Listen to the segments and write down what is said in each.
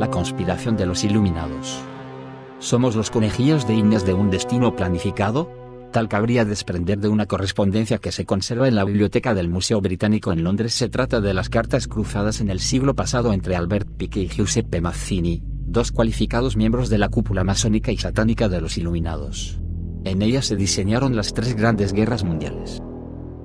La conspiración de los iluminados. ¿Somos los conejillos de indias de un destino planificado? Tal cabría desprender de una correspondencia que se conserva en la biblioteca del Museo Británico en Londres. Se trata de las cartas cruzadas en el siglo pasado entre Albert Pike y Giuseppe Mazzini, dos cualificados miembros de la cúpula masónica y satánica de los Iluminados. En ellas se diseñaron las tres grandes guerras mundiales.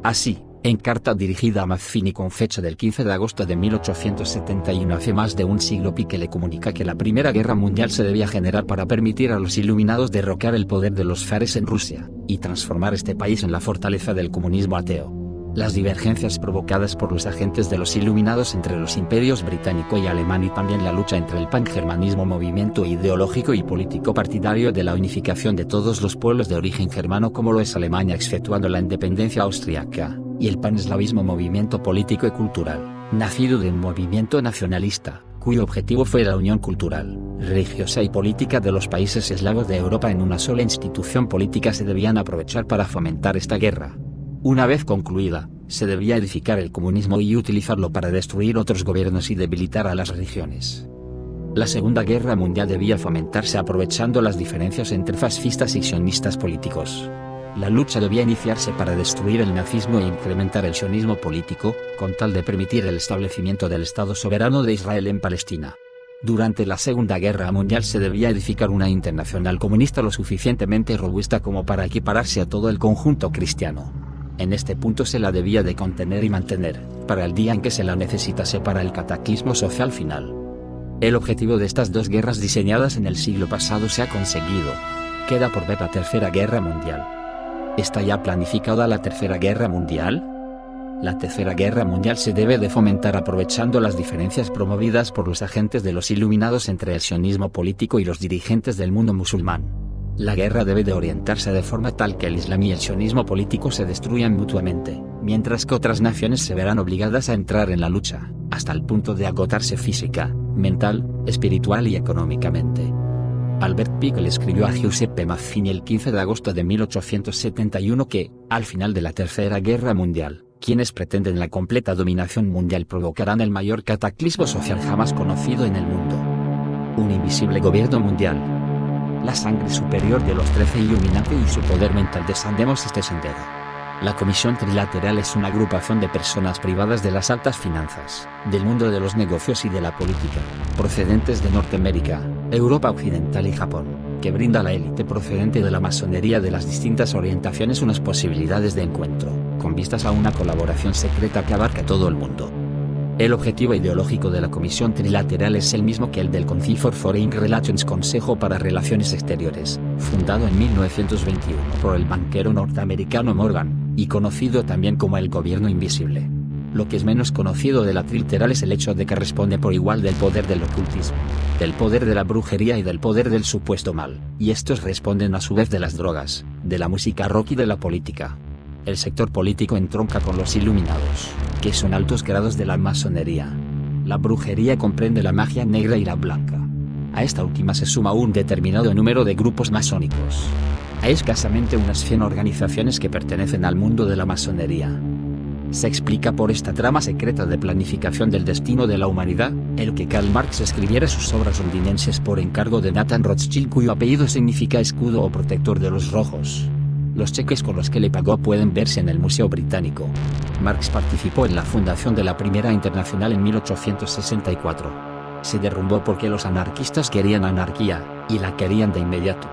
Así, en carta dirigida a Mazzini con fecha del 15 de agosto de 1871, hace más de un siglo, Pike le comunica que la Primera Guerra Mundial se debía generar para permitir a los Iluminados derrocar el poder de los zares en Rusia, y transformar este país en la fortaleza del comunismo ateo. Las divergencias provocadas por los agentes de los Iluminados entre los imperios británico y alemán, y también la lucha entre el pangermanismo, movimiento ideológico y político partidario de la unificación de todos los pueblos de origen germano como lo es Alemania exceptuando la independencia austriaca, y el paneslavismo, movimiento político y cultural, nacido de un movimiento nacionalista, cuyo objetivo fue la unión cultural, religiosa y política de los países eslavos de Europa en una sola institución política, se debían aprovechar para fomentar esta guerra. Una vez concluida, se debía edificar el comunismo y utilizarlo para destruir otros gobiernos y debilitar a las religiones. La Segunda Guerra Mundial debía fomentarse aprovechando las diferencias entre fascistas y sionistas políticos. La lucha debía iniciarse para destruir el nazismo e incrementar el sionismo político, con tal de permitir el establecimiento del Estado soberano de Israel en Palestina. Durante la Segunda Guerra Mundial se debía edificar una internacional comunista lo suficientemente robusta como para equipararse a todo el conjunto cristiano. En este punto se la debía de contener y mantener, para el día en que se la necesitase para el cataclismo social final. El objetivo de estas dos guerras diseñadas en el siglo pasado se ha conseguido. Queda por ver la Tercera Guerra Mundial. ¿Está ya planificada la Tercera Guerra Mundial? La Tercera Guerra Mundial se debe de fomentar aprovechando las diferencias promovidas por los agentes de los Iluminados entre el sionismo político y los dirigentes del mundo musulmán. La guerra debe de orientarse de forma tal que el Islam y el sionismo político se destruyan mutuamente, mientras que otras naciones se verán obligadas a entrar en la lucha, hasta el punto de agotarse física, mental, espiritual y económicamente. Albert Pike le escribió a Giuseppe Mazzini el 15 de agosto de 1871 que, al final de la Tercera Guerra Mundial, quienes pretenden la completa dominación mundial provocarán el mayor cataclismo social jamás conocido en el mundo. Un invisible gobierno mundial. La sangre superior de los 13 Illuminati y su poder mental. Desandemos este sendero. La Comisión Trilateral es una agrupación de personas privadas de las altas finanzas, del mundo de los negocios y de la política, procedentes de Norteamérica, Europa Occidental y Japón, que brinda a la élite procedente de la masonería de las distintas orientaciones unas posibilidades de encuentro, con vistas a una colaboración secreta que abarca todo el mundo. El objetivo ideológico de la Comisión Trilateral es el mismo que el del Council for Foreign Relations, Consejo para Relaciones Exteriores, fundado en 1921 por el banquero norteamericano Morgan, y conocido también como el Gobierno Invisible. Lo que es menos conocido de la Trilateral es el hecho de que responde por igual del poder del ocultismo, del poder de la brujería y del poder del supuesto mal, y estos responden a su vez de las drogas, de la música rock y de la política. El sector político entronca con los Iluminados, que son altos grados de la masonería. La brujería comprende la magia negra y la blanca. A esta última se suma un determinado número de grupos masónicos. Hay escasamente unas 100 organizaciones que pertenecen al mundo de la masonería. Se explica por esta trama secreta de planificación del destino de la humanidad, el que Karl Marx escribiera sus obras londinenses por encargo de Nathan Rothschild, cuyo apellido significa escudo o protector de los rojos. Los cheques con los que le pagó pueden verse en el Museo Británico. Marx participó en la fundación de la Primera Internacional en 1864. Se derrumbó porque los anarquistas querían anarquía, y la querían de inmediato.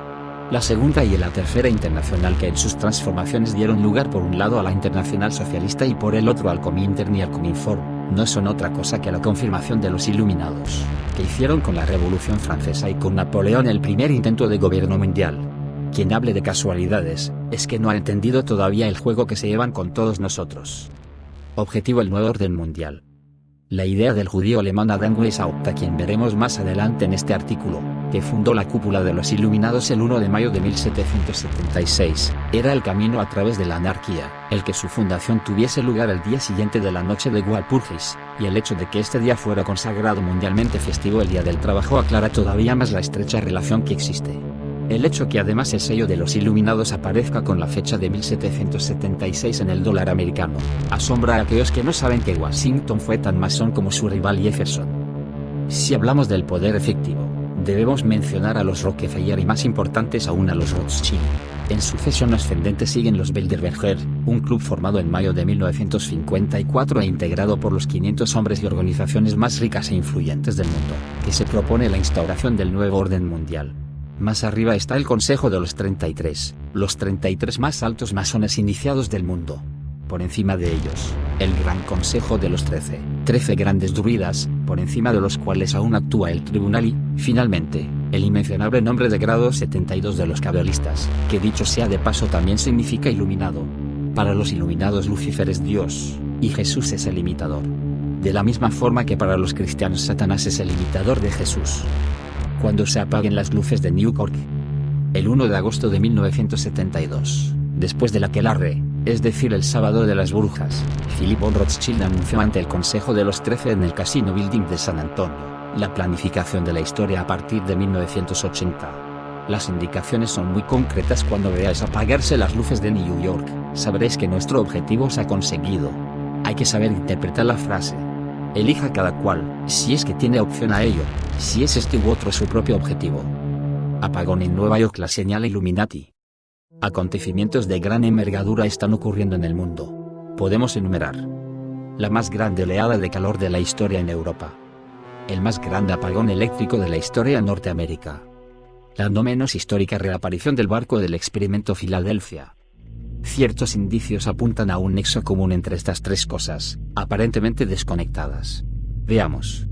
La Segunda y la Tercera Internacional, que en sus transformaciones dieron lugar por un lado a la Internacional Socialista y por el otro al Comintern y al Cominform, no son otra cosa que la confirmación de los Iluminados, que hicieron con la Revolución Francesa y con Napoleón el primer intento de gobierno mundial. Quien hable de casualidades, es que no ha entendido todavía el juego que se llevan con todos nosotros. Objetivo: el nuevo orden mundial. La idea del judío alemán Adam Weishaupt, a quien veremos más adelante en este artículo, que fundó la cúpula de los Iluminados el 1 de mayo de 1776, era el camino a través de la anarquía, el que su fundación tuviese lugar el día siguiente de la noche de Walpurgis, y el hecho de que este día fuera consagrado mundialmente festivo, el Día del Trabajo, aclara todavía más la estrecha relación que existe. El hecho que además el sello de los Iluminados aparezca con la fecha de 1776 en el dólar americano, asombra a aquellos que no saben que Washington fue tan masón como su rival Jefferson. Si hablamos del poder efectivo, debemos mencionar a los Rockefeller y más importantes aún a los Rothschild. En sucesión ascendente siguen los Bilderberger, un club formado en mayo de 1954 e integrado por los 500 hombres y organizaciones más ricas e influyentes del mundo, que se propone la instauración del nuevo orden mundial. Más arriba está el Consejo de los 33, los 33 más altos masones iniciados del mundo. Por encima de ellos, el Gran Consejo de los 13 grandes druidas, por encima de los cuales aún actúa el tribunal y, finalmente, el inmencionable nombre de grado 72 de los cabalistas, que dicho sea de paso también significa iluminado. Para los iluminados Lucifer es Dios, y Jesús es el imitador. De la misma forma que para los cristianos Satanás es el imitador de Jesús. Cuando se apaguen las luces de Newport. El 1 de agosto de 1972, después del aquelarre, es decir el sábado de las brujas, Philip von Rothschild anunció ante el Consejo de los 13 en el Casino Building de San Antonio, la planificación de la historia a partir de 1980. Las indicaciones son muy concretas. Cuando veáis apagarse las luces de New York, sabréis que nuestro objetivo se ha conseguido. Hay que saber interpretar la frase. Elija cada cual, si es que tiene opción a ello, si es este u otro su propio objetivo. Apagón en Nueva York, la señal Illuminati. Acontecimientos de gran envergadura están ocurriendo en el mundo. Podemos enumerar. La más grande oleada de calor de la historia en Europa. El más grande apagón eléctrico de la historia en Norteamérica. La no menos histórica reaparición del barco del experimento Filadelfia. Ciertos indicios apuntan a un nexo común entre estas tres cosas, aparentemente desconectadas. Veamos.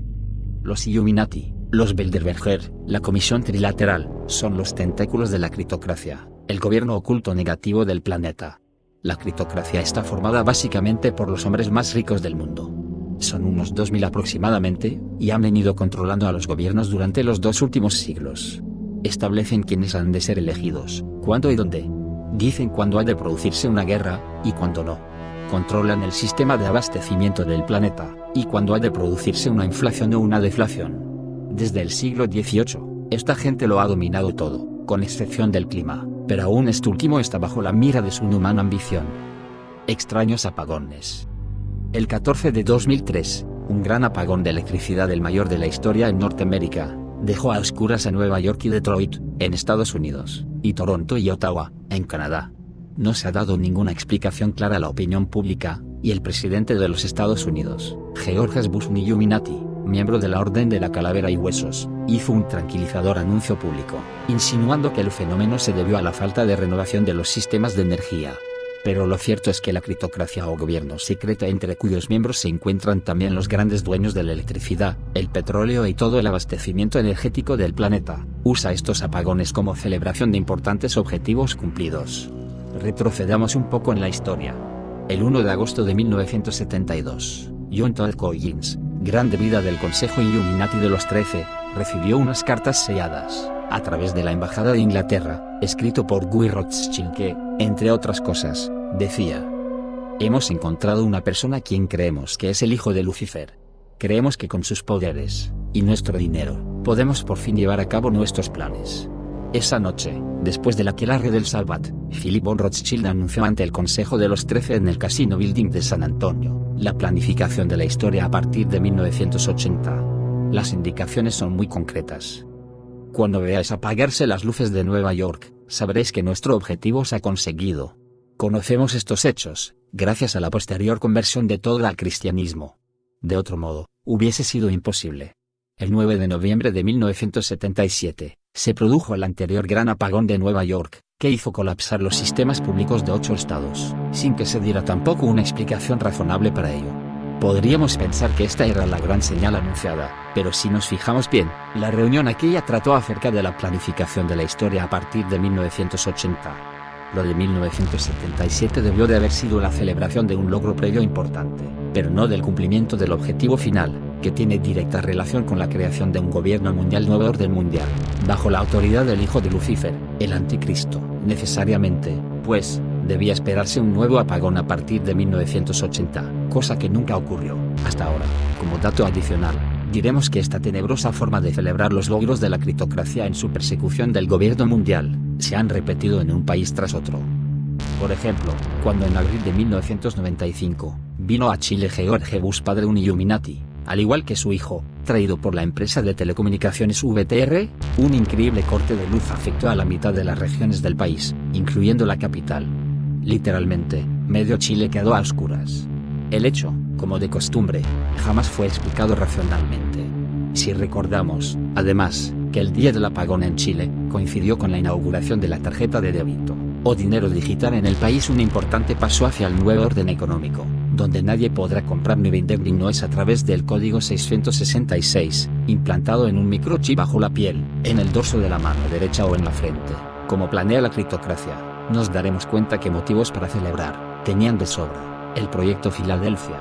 Los Illuminati, los Bilderberger, la Comisión Trilateral, son los tentáculos de la criptocracia, el gobierno oculto negativo del planeta. La criptocracia está formada básicamente por los hombres más ricos del mundo. Son unos 2000 aproximadamente, y han venido controlando a los gobiernos durante los 2 últimos siglos. Establecen quiénes han de ser elegidos, cuándo y dónde. Dicen cuándo ha de producirse una guerra, y cuándo no. Controlan el sistema de abastecimiento del planeta, y cuándo ha de producirse una inflación o una deflación. Desde el siglo XVIII, esta gente lo ha dominado todo, con excepción del clima, pero aún este último está bajo la mira de su inhumana ambición. Extraños apagones. El 14 de 2003, un gran apagón de electricidad, el mayor de la historia en Norteamérica, dejó a oscuras a Nueva York y Detroit, en Estados Unidos, y Toronto y Ottawa, en Canadá. No se ha dado ninguna explicación clara a la opinión pública, y el presidente de los Estados Unidos, George Bush Illuminati, miembro de la Orden de la Calavera y Huesos, hizo un tranquilizador anuncio público, insinuando que el fenómeno se debió a la falta de renovación de los sistemas de energía. Pero lo cierto es que la criptocracia o gobierno secreto, entre cuyos miembros se encuentran también los grandes dueños de la electricidad, el petróleo y todo el abastecimiento energético del planeta, usa estos apagones como celebración de importantes objetivos cumplidos. Retrocedamos un poco en la historia. El 1 de agosto de 1972, John Todd Collins, grande vida del Consejo Illuminati de los 13, recibió unas cartas selladas, a través de la Embajada de Inglaterra, escrito por Guy Rothschild que, entre otras cosas, decía: hemos encontrado una persona a quien creemos que es el hijo de Lucifer. Creemos que con sus poderes, y nuestro dinero, podemos por fin llevar a cabo nuestros planes. Esa noche, después del aquelarre del Sabbat, Philip von Rothschild anunció ante el Consejo de los 13 en el Casino Building de San Antonio, la planificación de la historia a partir de 1980. Las indicaciones son muy concretas. Cuando veáis apagarse las luces de Nueva York, sabréis que nuestro objetivo se ha conseguido. Conocemos estos hechos, gracias a la posterior conversión de todo al cristianismo. De otro modo, hubiese sido imposible. El 9 de noviembre de 1977, se produjo el anterior gran apagón de Nueva York, que hizo colapsar los sistemas públicos de 8 estados, sin que se diera tampoco una explicación razonable para ello. Podríamos pensar que esta era la gran señal anunciada, pero si nos fijamos bien, la reunión aquella trató acerca de la planificación de la historia a partir de 1980. Lo de 1977 debió de haber sido la celebración de un logro previo importante, pero no del cumplimiento del objetivo final, que tiene directa relación con la creación de un gobierno mundial, nuevo orden mundial, bajo la autoridad del hijo de Lucifer, el anticristo, necesariamente, pues, debía esperarse un nuevo apagón a partir de 1980, cosa que nunca ocurrió, hasta ahora. Como dato adicional, diremos que esta tenebrosa forma de celebrar los logros de la criptocracia en su persecución del gobierno mundial, se han repetido en un país tras otro. Por ejemplo, cuando en abril de 1995, vino a Chile George Bush padre un Illuminati, al igual que su hijo, traído por la empresa de telecomunicaciones VTR, un increíble corte de luz afectó a la mitad de las regiones del país, incluyendo la capital. Literalmente, medio Chile quedó a oscuras. El hecho, como de costumbre, jamás fue explicado racionalmente. Si recordamos, además, que el día del apagón en Chile coincidió con la inauguración de la tarjeta de débito, o dinero digital en el país, un importante paso hacia el nuevo orden económico, donde nadie podrá comprar ni vender es a través del código 666, implantado en un microchip bajo la piel, en el dorso de la mano derecha o en la frente, como planea la criptocracia. Nos daremos cuenta que motivos para celebrar tenían de sobra el proyecto Filadelfia.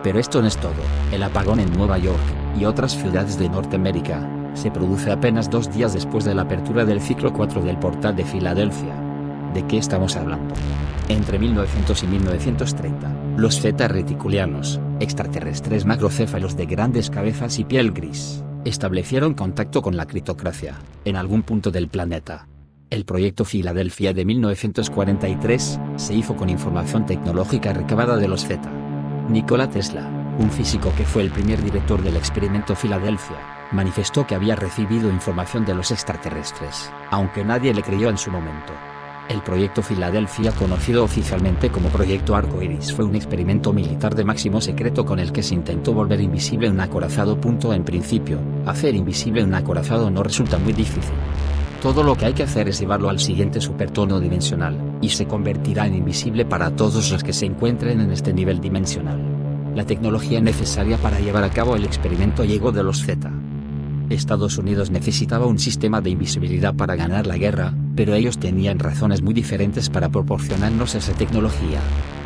Pero esto no es todo. El apagón en Nueva York y otras ciudades de Norteamérica se produce apenas 2 días después de la apertura del ciclo 4 del portal de Filadelfia. ¿De qué estamos hablando? Entre 1900 y 1930, los zeta reticulianos, extraterrestres macrocéfalos de grandes cabezas y piel gris, establecieron contacto con la criptocracia en algún punto del planeta. El proyecto Filadelfia de 1943 se hizo con información tecnológica recabada de los zeta. Nikola Tesla, un físico que fue el primer director del experimento Filadelfia, manifestó que había recibido información de los extraterrestres, aunque nadie le creyó en su momento. El proyecto Filadelfia, conocido oficialmente como Proyecto Arco Iris, fue un experimento militar de máximo secreto con el que se intentó volver invisible un acorazado. En principio, hacer invisible un acorazado no resulta muy difícil. Todo lo que hay que hacer es llevarlo al siguiente supertono dimensional, y se convertirá en invisible para todos los que se encuentren en este nivel dimensional. La tecnología necesaria para llevar a cabo el experimento llegó de los zeta. Estados Unidos necesitaba un sistema de invisibilidad para ganar la guerra, pero ellos tenían razones muy diferentes para proporcionarnos esa tecnología.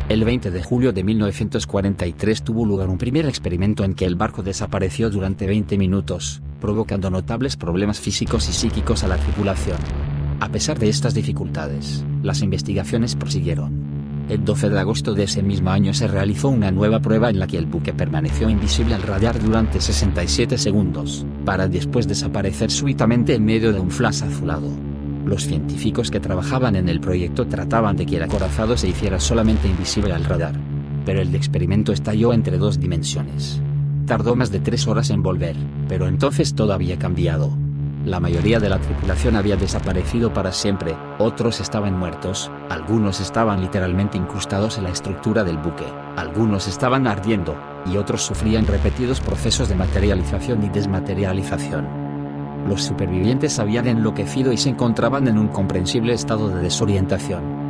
El 20 de julio de 1943 tuvo lugar un primer experimento en que el barco desapareció durante 20 minutos, provocando notables problemas físicos y psíquicos a la tripulación. A pesar de estas dificultades, las investigaciones prosiguieron. El 12 de agosto de ese mismo año se realizó una nueva prueba en la que el buque permaneció invisible al radar durante 67 segundos, para después desaparecer súbitamente en medio de un flash azulado. Los científicos que trabajaban en el proyecto trataban de que el acorazado se hiciera solamente invisible al radar. Pero el experimento estalló entre 2 dimensiones. Tardó más de 3 horas en volver, pero entonces todo había cambiado. La mayoría de la tripulación había desaparecido para siempre, otros estaban muertos, algunos estaban literalmente incrustados en la estructura del buque, algunos estaban ardiendo, y otros sufrían repetidos procesos de materialización y desmaterialización. Los supervivientes habían enloquecido y se encontraban en un comprensible estado de desorientación.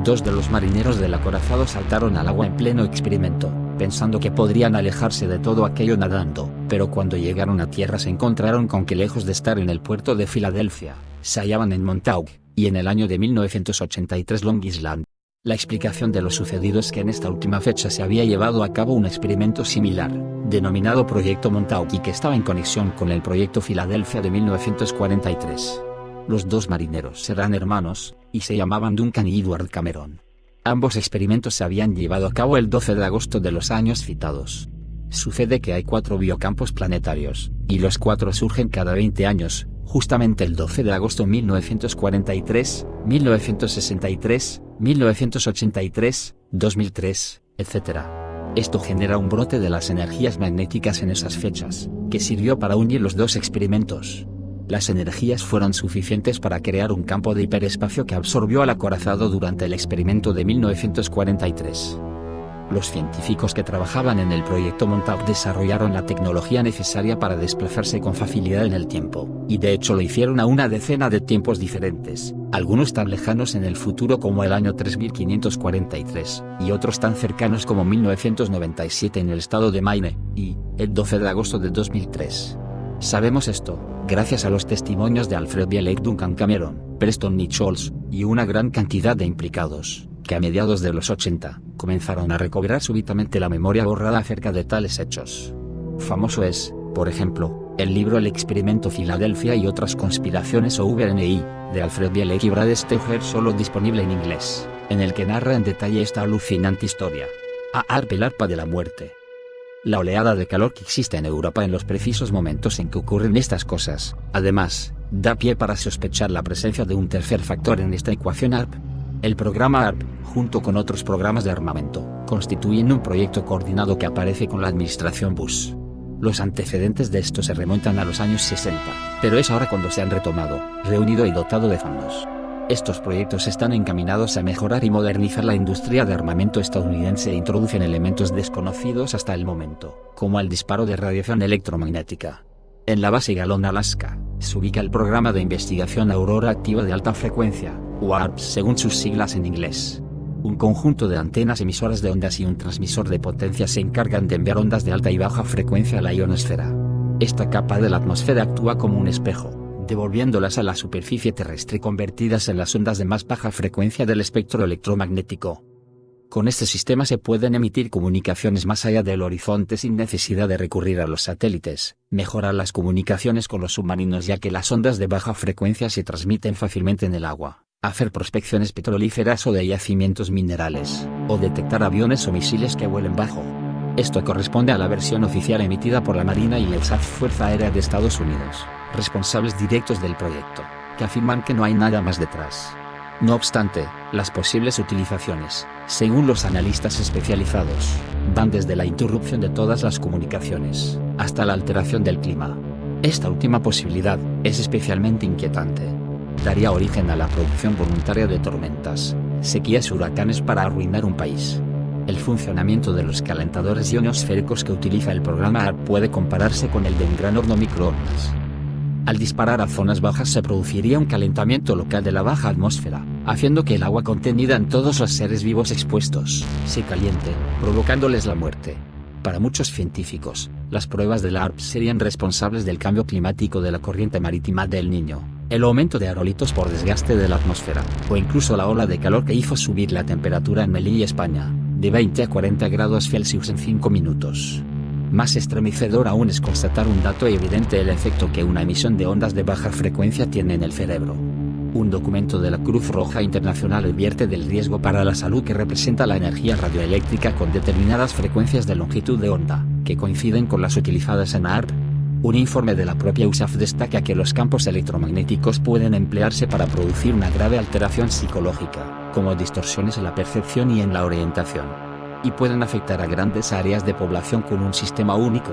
2 de los marineros del acorazado saltaron al agua en pleno experimento, pensando que podrían alejarse de todo aquello nadando, pero cuando llegaron a tierra se encontraron con que, lejos de estar en el puerto de Filadelfia, se hallaban en Montauk, y en el año de 1983 Long Island. La explicación de lo sucedido es que en esta última fecha se había llevado a cabo un experimento similar, denominado Proyecto Montauk, y que estaba en conexión con el Proyecto Filadelfia de 1943. Los 2 marineros eran hermanos, y se llamaban Duncan y Edward Cameron. Ambos experimentos se habían llevado a cabo el 12 de agosto de los años citados. Sucede que hay 4 biocampos planetarios, y los 4 surgen cada 20 años, justamente el 12 de agosto 1943, 1963, 1983, 2003, etc. Esto genera un brote de las energías magnéticas en esas fechas, que sirvió para unir los 2 experimentos. Las energías fueron suficientes para crear un campo de hiperespacio que absorbió al acorazado durante el experimento de 1943. Los científicos que trabajaban en el proyecto Montauk desarrollaron la tecnología necesaria para desplazarse con facilidad en el tiempo, y de hecho lo hicieron a una decena de tiempos diferentes, algunos tan lejanos en el futuro como el año 3543, y otros tan cercanos como 1997 en el estado de Maine, y, el 12 de agosto de 2003. Sabemos esto, gracias a los testimonios de Alfred Bielek, Duncan Cameron, Preston Nichols, y una gran cantidad de implicados, que a mediados de los 80, comenzaron a recobrar súbitamente la memoria borrada acerca de tales hechos. Famoso es, por ejemplo, el libro El experimento Filadelfia y otras conspiraciones o VNI, de Alfred Bielek y Brad Steiger, solo disponible en inglés, en el que narra en detalle esta alucinante historia. ARP, el arpa de la muerte. La oleada de calor que existe en Europa en los precisos momentos en que ocurren estas cosas, además, da pie para sospechar la presencia de un tercer factor en esta ecuación ARP. El programa ARP, junto con otros programas de armamento, constituyen un proyecto coordinado que aparece con la administración Bush. Los antecedentes de esto se remontan a los años 60, pero es ahora cuando se han retomado, reunido y dotado de fondos. Estos proyectos están encaminados a mejorar y modernizar la industria de armamento estadounidense e introducen elementos desconocidos hasta el momento, como el disparo de radiación electromagnética. En la base Galón, Alaska, se ubica el programa de investigación Aurora Activa de Alta Frecuencia, o ARPS según sus siglas en inglés. Un conjunto de antenas emisoras de ondas y un transmisor de potencia se encargan de enviar ondas de alta y baja frecuencia a la ionosfera. Esta capa de la atmósfera actúa como un espejo, devolviéndolas a la superficie terrestre convertidas en las ondas de más baja frecuencia del espectro electromagnético. Con este sistema se pueden emitir comunicaciones más allá del horizonte sin necesidad de recurrir a los satélites, mejorar las comunicaciones con los submarinos ya que las ondas de baja frecuencia se transmiten fácilmente en el agua, hacer prospecciones petrolíferas o de yacimientos minerales, o detectar aviones o misiles que vuelen bajo. Esto corresponde a la versión oficial emitida por la Marina y el SAF Fuerza Aérea de Estados Unidos, responsables directos del proyecto, que afirman que no hay nada más detrás. No obstante, las posibles utilizaciones, según los analistas especializados, van desde la interrupción de todas las comunicaciones, hasta la alteración del clima. Esta última posibilidad es especialmente inquietante. Daría origen a la producción voluntaria de tormentas, sequías y huracanes para arruinar un país. El funcionamiento de los calentadores ionosféricos que utiliza el programa ARP puede compararse con el de un gran horno microondas. Al disparar a zonas bajas se produciría un calentamiento local de la baja atmósfera, haciendo que el agua contenida en todos los seres vivos expuestos se caliente, provocándoles la muerte. Para muchos científicos, las pruebas de la ARP serían responsables del cambio climático de la corriente marítima del Niño, el aumento de aerolitos por desgaste de la atmósfera, o incluso la ola de calor que hizo subir la temperatura en Melilla, España, de 20 a 40 grados Celsius en 5 minutos. Más estremecedor aún es constatar un dato evidente: el efecto que una emisión de ondas de baja frecuencia tiene en el cerebro. Un documento de la Cruz Roja Internacional advierte del riesgo para la salud que representa la energía radioeléctrica con determinadas frecuencias de longitud de onda, que coinciden con las utilizadas en ARP. Un informe de la propia USAF destaca que los campos electromagnéticos pueden emplearse para producir una grave alteración psicológica, como distorsiones en la percepción y en la orientación, y pueden afectar a grandes áreas de población con un sistema único.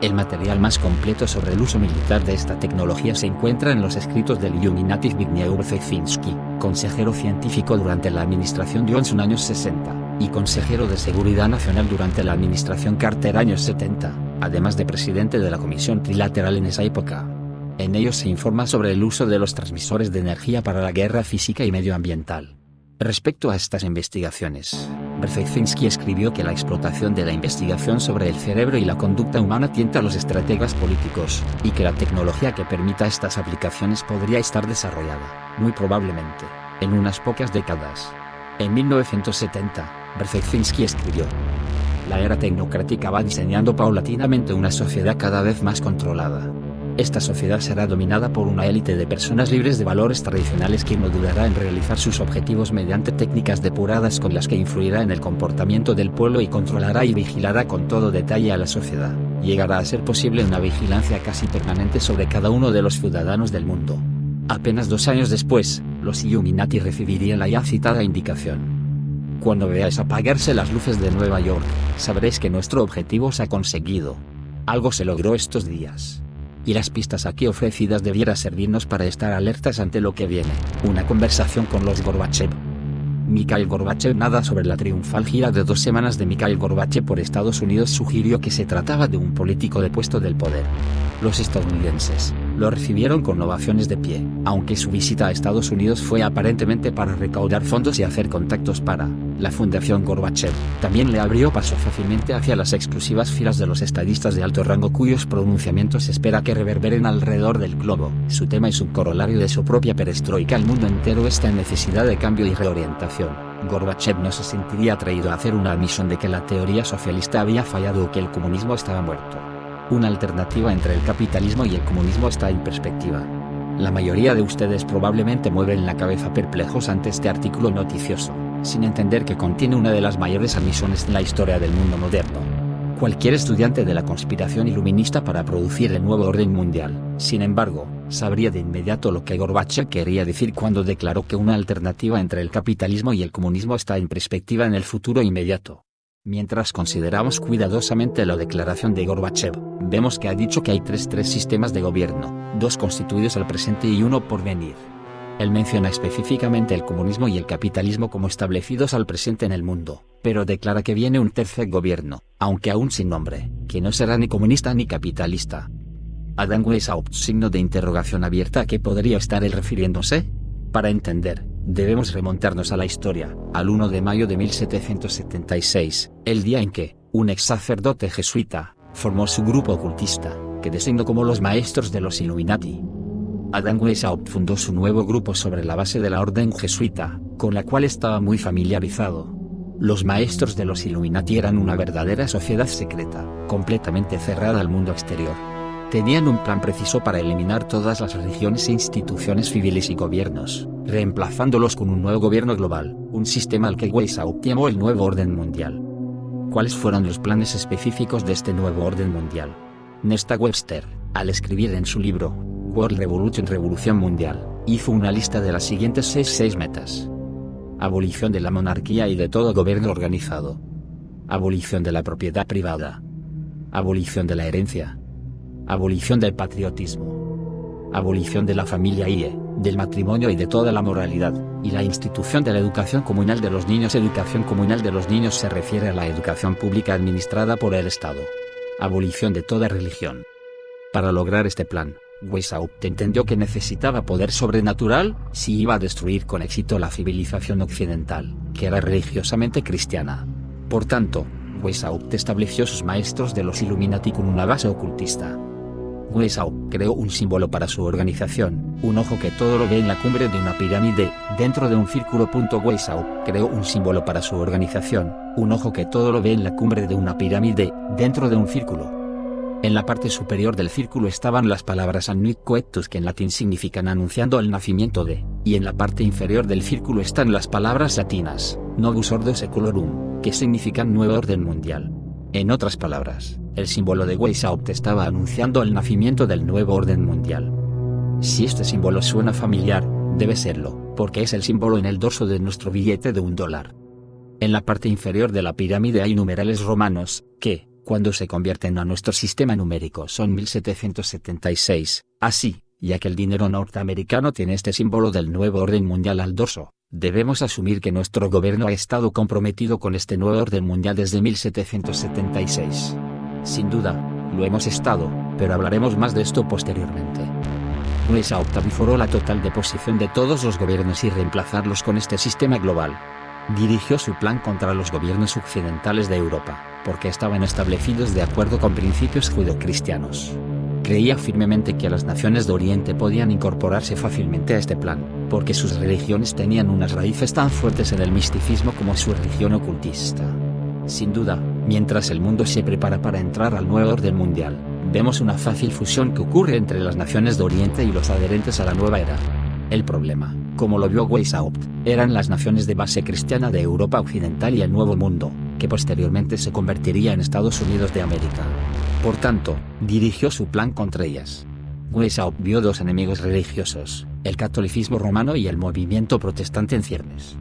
El material más completo sobre el uso militar de esta tecnología se encuentra en los escritos del Illuminati Zbigniew Brzezinski, consejero científico durante la administración Johnson años 60, y consejero de Seguridad Nacional durante la administración Carter años 70, además de presidente de la Comisión Trilateral en esa época. En ellos se informa sobre el uso de los transmisores de energía para la guerra física y medioambiental. Respecto a estas investigaciones, Brzezinski escribió que la explotación de la investigación sobre el cerebro y la conducta humana tienta a los estrategas políticos, y que la tecnología que permita estas aplicaciones podría estar desarrollada, muy probablemente, en unas pocas décadas. En 1970, Brzezinski escribió: la era tecnocrática va diseñando paulatinamente una sociedad cada vez más controlada. Esta sociedad será dominada por una élite de personas libres de valores tradicionales que no dudará en realizar sus objetivos mediante técnicas depuradas con las que influirá en el comportamiento del pueblo y controlará y vigilará con todo detalle a la sociedad. Llegará a ser posible una vigilancia casi permanente sobre cada uno de los ciudadanos del mundo. Apenas 2 años después, los Illuminati recibirían la ya citada indicación. Cuando veáis apagarse las luces de Nueva York, sabréis que nuestro objetivo se ha conseguido. Algo se logró estos días. Y las pistas aquí ofrecidas debiera servirnos para estar alertas ante lo que viene. Una conversación con los Gorbachev. Mikhail Gorbachev. Nada sobre la triunfal gira de 2 semanas de Mikhail Gorbachev por Estados Unidos sugirió que se trataba de un político depuesto del poder. Los estadounidenses lo recibieron con ovaciones de pie, aunque su visita a Estados Unidos fue aparentemente para recaudar fondos y hacer contactos para la Fundación Gorbachev. También le abrió paso fácilmente hacia las exclusivas filas de los estadistas de alto rango cuyos pronunciamientos se espera que reverberen alrededor del globo. Su tema es un corolario de su propia perestroika. El mundo entero está en necesidad de cambio y reorientación. Gorbachev no se sentiría atraído a hacer una admisión de que la teoría socialista había fallado o que el comunismo estaba muerto. Una alternativa entre el capitalismo y el comunismo está en perspectiva. La mayoría de ustedes probablemente mueven la cabeza perplejos ante este artículo noticioso, sin entender que contiene una de las mayores admisiones en la historia del mundo moderno. Cualquier estudiante de la conspiración iluminista para producir el nuevo orden mundial, sin embargo, sabría de inmediato lo que Gorbachev quería decir cuando declaró que una alternativa entre el capitalismo y el comunismo está en perspectiva en el futuro inmediato. Mientras consideramos cuidadosamente la declaración de Gorbachev, vemos que ha dicho que hay tres sistemas de gobierno, dos constituidos al presente y uno por venir. Él menciona específicamente el comunismo y el capitalismo como establecidos al presente en el mundo, pero declara que viene un tercer gobierno, aunque aún sin nombre, que no será ni comunista ni capitalista. Adam Weishaupt, signo de interrogación abierta. ¿A qué podría estar él refiriéndose? Para entender, debemos remontarnos a la historia, al 1 de mayo de 1776, el día en que, un ex sacerdote jesuita, formó su grupo ocultista, que designó como los Maestros de los Illuminati. Adam Weishaupt fundó su nuevo grupo sobre la base de la orden jesuita, con la cual estaba muy familiarizado. Los Maestros de los Illuminati eran una verdadera sociedad secreta, completamente cerrada al mundo exterior. Tenían un plan preciso para eliminar todas las religiones e instituciones civiles y gobiernos, reemplazándolos con un nuevo gobierno global, un sistema al que Weishaupt llamó el Nuevo Orden Mundial. ¿Cuáles fueron los planes específicos de este nuevo orden mundial? Nesta Webster, al escribir en su libro, World Revolution, Revolución Mundial, hizo una lista de las siguientes seis metas. Abolición de la monarquía y de todo gobierno organizado. Abolición de la propiedad privada. Abolición de la herencia. Abolición del patriotismo. Abolición de la familia y del matrimonio y de toda la moralidad, y la institución de la educación comunal de los niños. Educación comunal de los niños se refiere a la educación pública administrada por el Estado. Abolición de toda religión. Para lograr este plan, Weishaupt entendió que necesitaba poder sobrenatural, si iba a destruir con éxito la civilización occidental, que era religiosamente cristiana. Por tanto, Weishaupt estableció sus Maestros de los Illuminati con una base ocultista. Weishaupt creó un símbolo para su organización, un ojo que todo lo ve en la cumbre de una pirámide, dentro de un círculo. Weishaupt creó un símbolo para su organización, un ojo que todo lo ve en la cumbre de una pirámide, dentro de un círculo. En la parte superior del círculo estaban las palabras Annuit Coetus, que en latín significan anunciando el nacimiento de, y en la parte inferior del círculo están las palabras latinas, Novus Ordo Seclorum, que significan Nuevo Orden Mundial. En otras palabras, el símbolo de Weishaupt estaba anunciando el nacimiento del Nuevo Orden Mundial. Si este símbolo suena familiar, debe serlo, porque es el símbolo en el dorso de nuestro billete de $1. En la parte inferior de la pirámide hay numerales romanos, que, cuando se convierten a nuestro sistema numérico, son 1776, así, ya que el dinero norteamericano tiene este símbolo del Nuevo Orden Mundial al dorso. Debemos asumir que nuestro gobierno ha estado comprometido con este nuevo orden mundial desde 1776. Sin duda, lo hemos estado, pero hablaremos más de esto posteriormente. Weishaupt abiforó la total deposición de todos los gobiernos y reemplazarlos con este sistema global. Dirigió su plan contra los gobiernos occidentales de Europa, porque estaban establecidos de acuerdo con principios judeocristianos. Creía firmemente que las naciones de Oriente podían incorporarse fácilmente a este plan, porque sus religiones tenían unas raíces tan fuertes en el misticismo como su religión ocultista. Sin duda, mientras el mundo se prepara para entrar al nuevo orden mundial, vemos una fácil fusión que ocurre entre las naciones de Oriente y los adherentes a la nueva era. El problema, como lo vio Weishaupt, eran las naciones de base cristiana de Europa Occidental y el Nuevo Mundo, que posteriormente se convertiría en Estados Unidos de América. Por tanto, dirigió su plan contra ellas. Weishaupt vio dos enemigos religiosos, el catolicismo romano y el movimiento protestante en ciernes.